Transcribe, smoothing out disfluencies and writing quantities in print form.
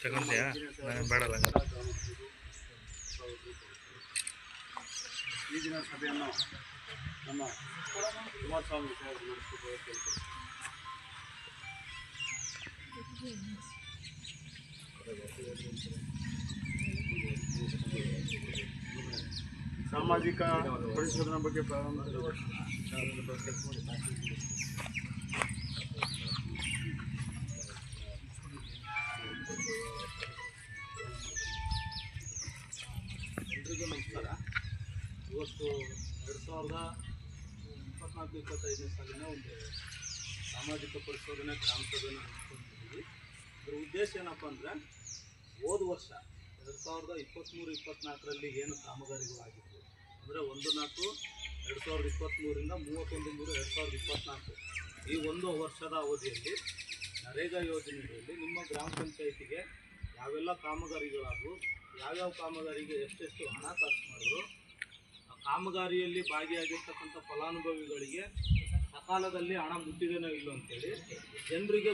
ತಗೊಂತೀಯಾ? ನಾನು ಬೇಡಲ್ಲ. ಈ ದಿನ ಸಭೆಯನ್ನು ನಮ್ಮ ಕುಮಾರಸ್ವಾಮಿ ಸಾಹೇಬರು ನಡೆಸಿಕೊಂಡು ಸಾಮಾಜಿಕ ಪರಿಶೋಧನೆ ಬಗ್ಗೆ ಎಲ್ರಿಗೂ ನಮಸ್ಕಾರ. ಇವತ್ತು 2024-25 ಸಾಲಿನ ಒಂದು ಸಾಮಾಜಿಕ ಪರಿಶೋಧನೆ ಗ್ರಾಮ ಸಭೆಯನ್ನು ನಡೆಸ್ಕೊಂಡಿದ್ದೀವಿ. ಇದರ ಉದ್ದೇಶ ಏನಪ್ಪ ಅಂದರೆ, ಹೋದ ವರ್ಷ 2023-24ರಲ್ಲಿ ಏನು ಕಾಮಗಾರಿಗಳಾಗಿತ್ತು ಅಂದರೆ 1/4/2023ರಿಂದ 31/3/2024 ಈ ಒಂದು ವರ್ಷದ ಅವಧಿಯಲ್ಲಿ ನರೇಗಾ ಯೋಜನೆಯಲ್ಲಿ ನಿಮ್ಮ ಗ್ರಾಮ ಪಂಚಾಯಿತಿಗೆ ಯಾವೆಲ್ಲ ಕಾಮಗಾರಿಗಳಾದವು, ಯಾವ್ಯಾವ ಕಾಮಗಾರಿಗೆ ಎಷ್ಟೆಷ್ಟು ಹಣ ಖರ್ಚು ಮಾಡಿದ್ರು, ಆ ಕಾಮಗಾರಿಯಲ್ಲಿ ಭಾಗಿಯಾಗಿರ್ತಕ್ಕಂಥ ಫಲಾನುಭವಿಗಳಿಗೆ ಸಕಾಲದಲ್ಲಿ ಹಣ ಮುಟ್ಟಿದೇನೋ ಇಲ್ಲೋ ಅಂತೇಳಿ ಜನರಿಗೆ